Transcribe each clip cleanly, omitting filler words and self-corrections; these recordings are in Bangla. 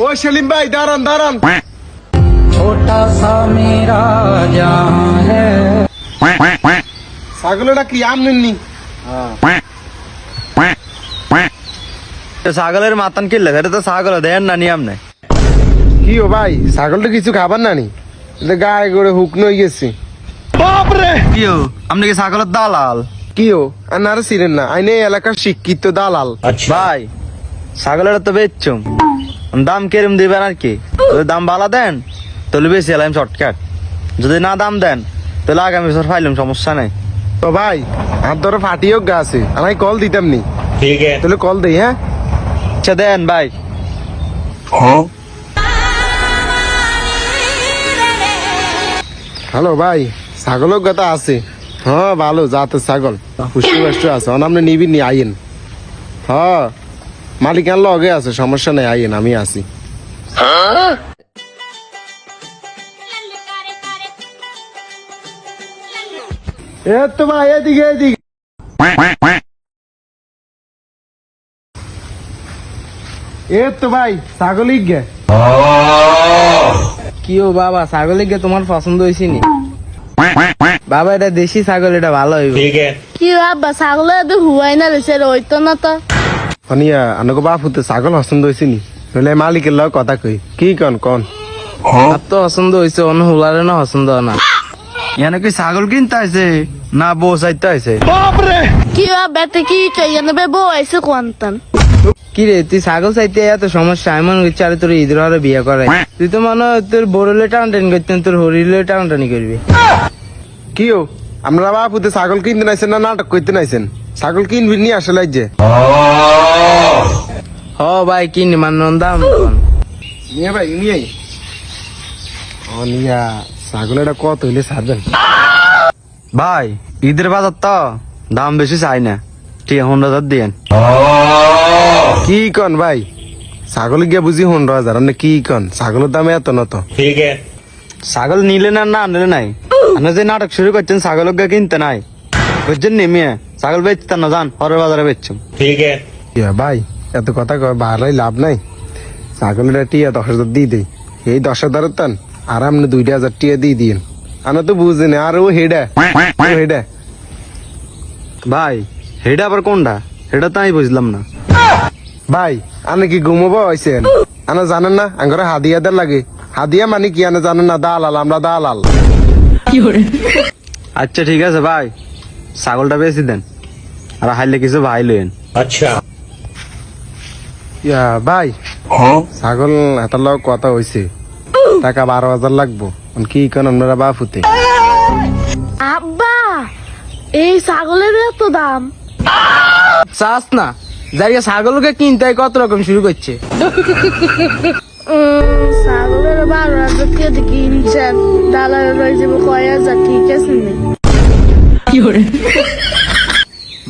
ও সেলিম ভাই দাঁড়ান দাঁড়ান। छोटा सा मेरा जहां है। ছাগলটা কি আমনেননি? ছাগলের মাতান কিনলে সেটা তো ছাগল দেন না নিয়ম নাই। কি ও ভাই ছাগলটা কিছু খাবার নানি? গায়ে গড়ে হুকনো হয়ে গেছে। বাপরে কি ও আপনি কি ছাগলের দালাল? কি ও আর না চিনেন না আইনে এলাকার শিক্ষিত দালাল। ভাই ছাগলের তো বেচছুম, দাম কেরম দিবেন আর কি? যদি দাম বালা দেন তাহলে বেশি এলাম শর্টকাট, যদি না দাম দেন তাহলে আগামী বছর ফাইলাম, সমস্যা নাই। তো ভাই হাত ধরে ফাটিও গা আছে আমি কল দিতাম নি। ঠিক আছে তাহলে কল দেই। হ্যাঁ আচ্ছা দেন ভাই। হ্যালো ভাই ছাগলের কথা আছে? হ্যাঁ ভালো জাতের ছাগল, পুষ্টি পুষ্টি আছে। আপনি নিবি নি আইন? হ্যাঁ মালিকান লগে আছে, সমস্যা নেই আইন, আমি আছি। এ তো ভাই এদিকে এদিকে। এ তো ভাই ছাগল গে। কি ও বাবা ছাগল গে তোমার পছন্দ হয়েছে নি? বাবা এটা দেশি ছাগল, এটা ভালো হইব। কি বাবা ছাগলে তো হুয়াই না রেছে রইতো না তো। অনিয়া আনকো বাপুতে ছাগল পছন্দ হয়েছে নি? নইলে মালিকের লগে কথা কই। কি কন কন? আর তো পছন্দ হয়েছে, অন্য হুলারে না পছন্দ না। এনে কি ছাগল কিনতে আছে না বউ চাইতে আছে? কি বাবা তে কি চাই জানবে বউ আইছে কোয়ান্তান। কি রে তুই ছাগল চাইতে এত সমস্যা? আমি মনে করছি আরে তোর ঈদের হারে বিয়ে করে। তুই তো মনে হয় তোর বড়লে টানটানি করতেন, তোর হরিলে টানটানি করবি। কি ও আমরা বাপুতে ছাগল কিনতে নাইছেন না নাটক করতে নাইছেন? ছাগল কিনবি নি আসলে যে? হ ভাই কিনি মান দাম কম। নিয়ে ভাই নিয়ে অনিয়া ছাগল এটা কত হইলে ছাড়বেন? ভাই ঈদের বাজার তো দাম বেশি চাই না, ঠিক 100,000 দিয়েন। কি কন ভাই ছাগল গিয়া বুঝি 15,000? আপনি কি কন ছাগলের দাম এত না তো। ছাগল নিলে না না নিলে নাই, আপনি যে নাটক শুরু করছেন ছাগল কিনতে নাই বুঝছেন নি? মেয়ে ছাগল বেচতে না যান পরের বাজারে বেচছুম। ইয়া ভাই এত কথা কয় বাড়াই লাভ নাই। ছাগলের টিয়া 10,000 দিয়ে দেই, এই 10,000 টান আর আপনি 2,000 টিয়া দিয়ে দিন। আনা তো বুঝেন আর ও হেডা হেডা। ভাই হেডা আবার কোনটা? হেডা তো আমি বুঝলাম না। ভাই আপনি কি ঘুমাবো হয়েছেন? আনা জানেন না আঙ্গরে হাদিয়াদের লাগে? হাদিয়া মানে কি আনা জানেন না? দালাল, আমরা দালাল। আচ্ছা ঠিক আছে ভাই, ছাগলটা বেশি দেন আর হাইলে কিছু ভাই লইন। ইয়া ভাই ছাগল হাতার লগ কথা হয়েছে, টাকা 12,000 লাগবো। কি কেন আপনারা বাপুতে? আব্বা এই ছাগলের এত দাম? চাস না যাই ছাগলকে কিনতে হয় কত রকম শুরু করছে। ছাগলের 12,000 টাকা দিয়ে কিনছেন, ডালার রয়ে যাবে কয় হাজার, ঠিক আছে নি?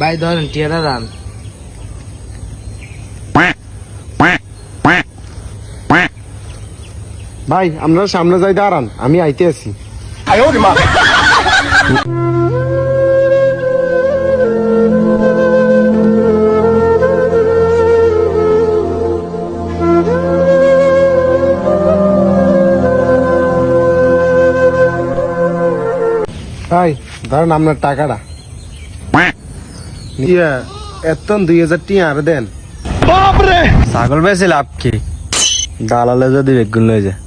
ভাই ধরেন টিয়াটা দাম। ভাই আমরা সামনে যাই দাঁড়ান, আমি আইতে আছি। ভাই ধরেন আপনার টাকাটা। ইয়া এত 2,000 টিয়া আর দেন। ছাগল বেশি লাভ কি? দালালে যদি বেগুন লয়ে যায়।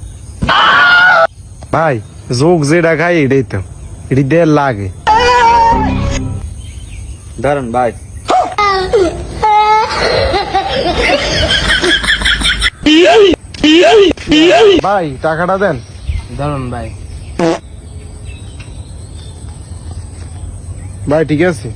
ভাই যোগ যেটা খাই এটাই তো, এটি দেড় লাগে। ধরেন ভাই। ভাই টাকাটা দেন। ধরুন ভাই। ভাই ঠিক আছে।